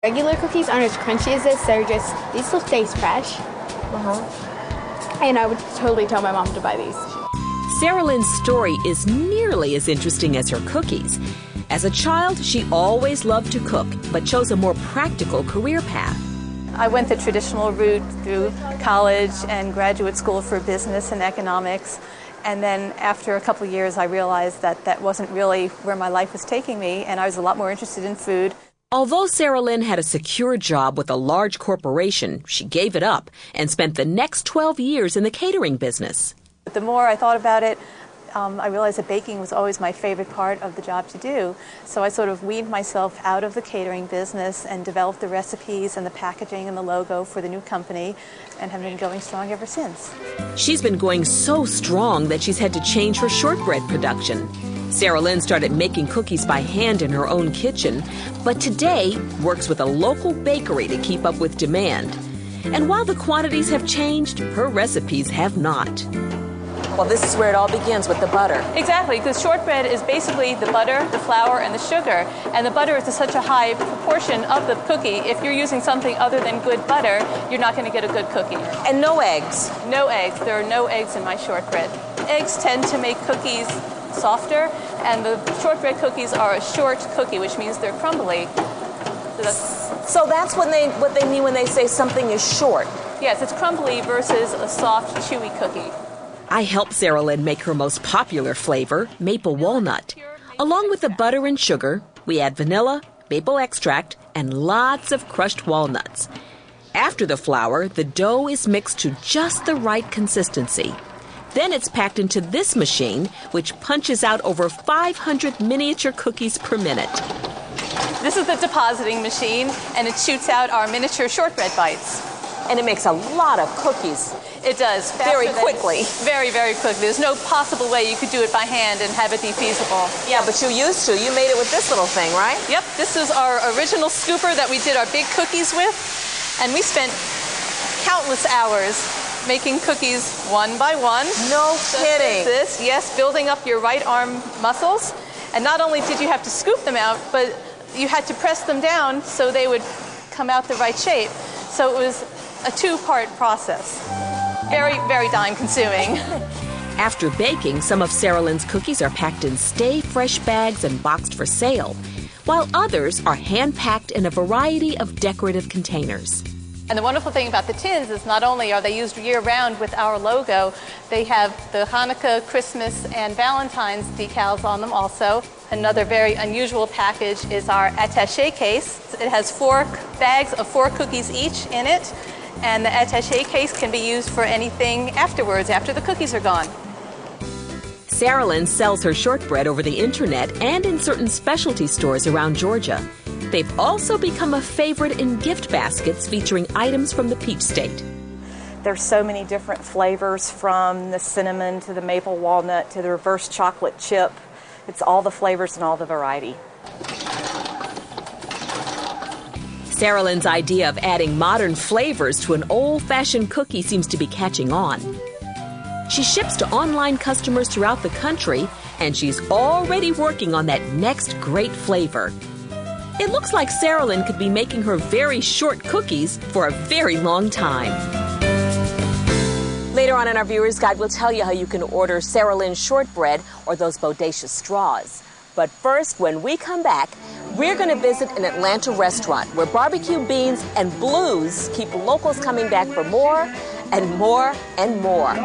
Regular cookies aren't as crunchy as this. These still taste fresh. And I would totally tell my mom to buy these. Sarah Lynn's story is nearly as interesting as her cookies. As a child, she always loved to cook, but chose a more practical career path. I went the traditional route through college and graduate school for business and economics. And then after a couple of years, I realized that that wasn't really where my life was taking me, and I was a lot more interested in food. Although Sarah Lynn had a secure job with a large corporation, she gave it up and spent the next 12 years in the catering business. But the more I thought about it, I realized that baking was always my favorite part of the job to do. So I sort of weaned myself out of the catering business and developed the recipes and the packaging and the logo for the new company, and have been going strong ever since. She's been going so strong that she's had to change her shortbread production. Sarah Lynn started making cookies by hand in her own kitchen, but today works with a local bakery to keep up with demand. And while the quantities have changed, her recipes have not. Well, this is where it all begins, with the butter. Exactly, because shortbread is basically the butter, the flour, and the sugar. And the butter is such a high proportion of the cookie. If you're using something other than good butter, you're not going to get a good cookie. And no eggs. No eggs. There are no eggs in my shortbread. Eggs tend to make cookies softer, and the shortbread cookies are a short cookie, which means they're crumbly. So that's what they mean when they say something is short. Yes, it's crumbly versus a soft, chewy cookie. I helped Sarah Lynn make her most popular flavor, maple walnut. Along with the butter and sugar, we add vanilla, maple extract, and lots of crushed walnuts. After the flour, the dough is mixed to just the right consistency. Then it's packed into this machine, which punches out over 500 miniature cookies per minute. This is the depositing machine, and it shoots out our miniature shortbread bites. And it makes a lot of cookies. It does. Very quickly. Very, very quickly. There's no possible way you could do it by hand and have it be feasible. Yeah, but you used to. You made it with this little thing, right? Yep. This is our original scooper that we did our big cookies with. And we spent countless hours making cookies one by one. No kidding. Yes, building up your right arm muscles. And not only did you have to scoop them out, but you had to press them down so they would come out the right shape. So it was a two-part process. Very, very time-consuming. After baking, some of Sarah Lynn's cookies are packed in Stay Fresh bags and boxed for sale, while others are hand-packed in a variety of decorative containers. And the wonderful thing about the tins is not only are they used year-round with our logo, they have the Hanukkah, Christmas, and Valentine's decals on them also. Another very unusual package is our attaché case. It has 4 bags of 4 cookies each in it, and the attaché case can be used for anything afterwards, after the cookies are gone. Sarah Lynn sells her shortbread over the internet and in certain specialty stores around Georgia. They've also become a favorite in gift baskets featuring items from the Peach State. There's so many different flavors, from the cinnamon to the maple walnut to the reverse chocolate chip. It's all the flavors and all the variety. Sarah Lynn's idea of adding modern flavors to an old-fashioned cookie seems to be catching on. She ships to online customers throughout the country, and she's already working on that next great flavor. It looks like Sarah Lynn could be making her very short cookies for a very long time. Later on in our Viewer's Guide, we'll tell you how you can order Sarah Lynn's shortbread or those bodacious straws. But first, when we come back, we're going to visit an Atlanta restaurant where barbecue beans and blues keep locals coming back for more and more and more.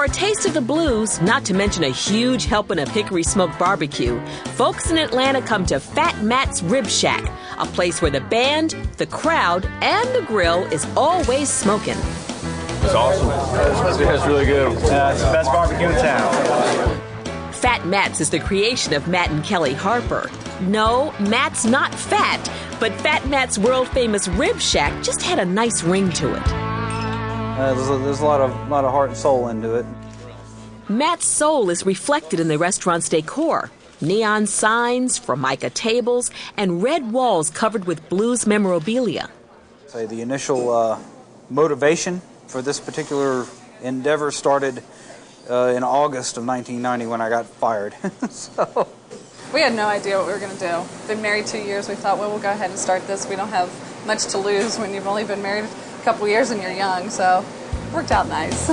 For a taste of the blues, not to mention a huge helping of hickory smoked barbecue, folks in Atlanta come to Fat Matt's Rib Shack, a place where the band, the crowd, and the grill is always smoking. It's awesome. It's really good. It's the best barbecue in town. Fat Matt's is the creation of Matt and Kelly Harper. No, Matt's not fat, but Fat Matt's world-famous Rib Shack just had a nice ring to it. There's a lot of heart and soul into it. Matt's soul is reflected in the restaurant's decor. Neon signs, Formica tables, and red walls covered with blues memorabilia. The initial motivation for this particular endeavor started in August of 1990 when I got fired. So we had no idea what we were going to do. Been married 2 years. We thought, well, we'll go ahead and start this. We don't have much to lose when you've only been married a couple years and you're young, so it worked out nice.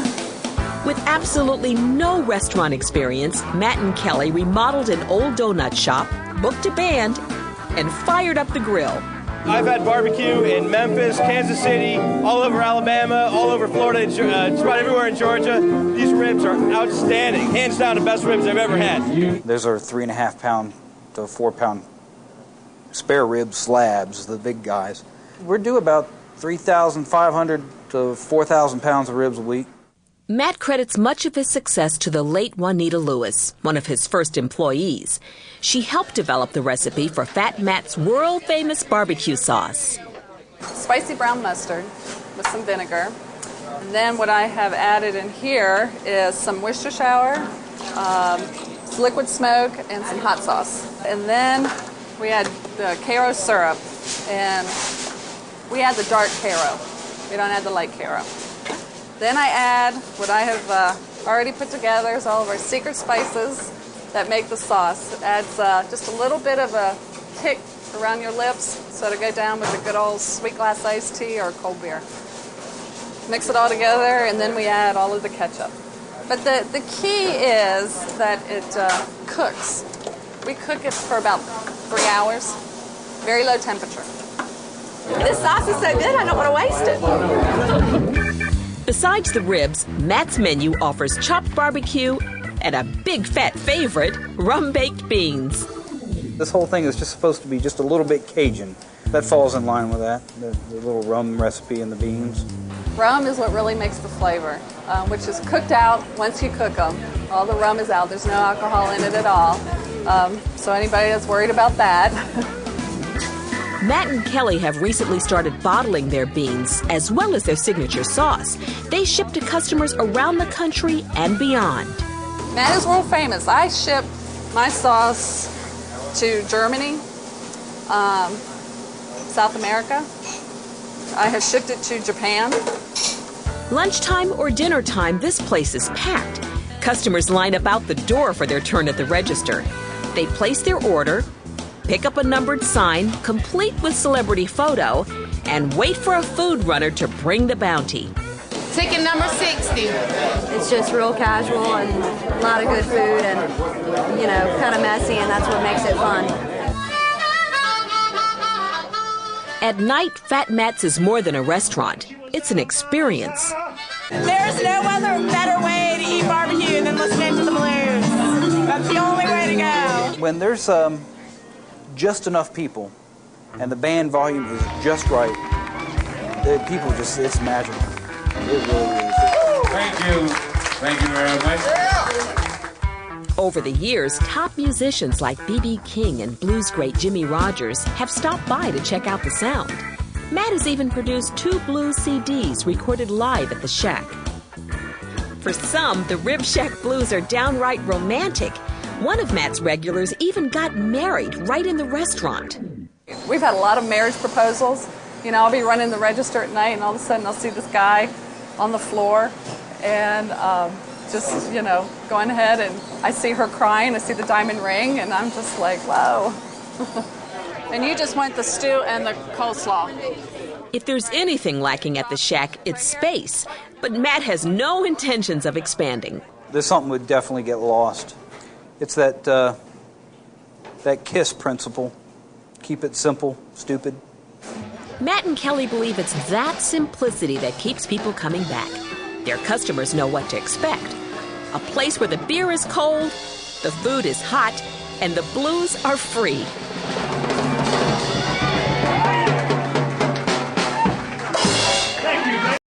With absolutely no restaurant experience, Matt and Kelly remodeled an old donut shop, booked a band, and fired up the grill. I've had barbecue in Memphis, Kansas City, all over Alabama, all over Florida, just about everywhere in Georgia. These ribs are outstanding. Hands down the best ribs I've ever had. Those are 3.5 pound to 4 pound spare rib slabs, the big guys. We're due about 3,500 to 4,000 pounds of ribs a week. Matt credits much of his success to the late Juanita Lewis, one of his first employees. She helped develop the recipe for Fat Matt's world-famous barbecue sauce. Spicy brown mustard with some vinegar. And then what I have added in here is some Worcestershire, some liquid smoke, and some hot sauce. And then we add the Karo syrup, and we add the dark Karo. We don't add the light Karo. Then I add what I have already put together is all of our secret spices that make the sauce. It adds just a little bit of a kick around your lips so to go down with a good old sweet glass iced tea or cold beer. Mix it all together, and then we add all of the ketchup. But the key is that it cooks. We cook it for about 3 hours, very low temperature. This sauce is so good, I don't want to waste it. Besides the ribs, Matt's menu offers chopped barbecue and a big fat favorite, rum-baked beans. This whole thing is just supposed to be just a little bit Cajun. That falls in line with that, the little rum recipe and the beans. Rum is what really makes the flavor, which is cooked out once you cook them. All the rum is out. There's no alcohol in it at all. So anybody that's worried about that. Matt and Kelly have recently started bottling their beans as well as their signature sauce. They ship to customers around the country and beyond. Matt is world famous. I ship my sauce to Germany, South America. I have shipped it to Japan. Lunchtime or dinner time, this place is packed. Customers line up out the door for their turn at the register. They place their order, pick up a numbered sign, complete with celebrity photo, and wait for a food runner to bring the bounty. Ticket number 60. It's just real casual and a lot of good food and, you know, kind of messy, and that's what makes it fun. At night, Fat Matt's is more than a restaurant. It's an experience. There's no other better way to eat barbecue than listening to the blues. That's the only way to go. When there's just enough people and the band volume is just right, people just, it's magical. It really is. Thank you. Thank you very much. Over the years, top musicians like B.B. King and blues great Jimmie Rodgers have stopped by to check out the sound. Matt has even produced 2 blues CDs recorded live at the Shack. For some, the Rib Shack blues are downright romantic. One of Matt's regulars even got married right in the restaurant. We've had a lot of marriage proposals. You know, I'll be running the register at night, and all of a sudden I'll see this guy on the floor, and just, you know, going ahead, and I see her crying, I see the diamond ring, and I'm just like, whoa. And you just want the stew and the coleslaw. If there's anything lacking at the Shack, it's space. But Matt has no intentions of expanding. There's something would definitely get lost. It's that KISS principle. Keep it simple, stupid. Matt and Kelly believe it's that simplicity that keeps people coming back. Their customers know what to expect. a place where the beer is cold, the food is hot, and the blues are free.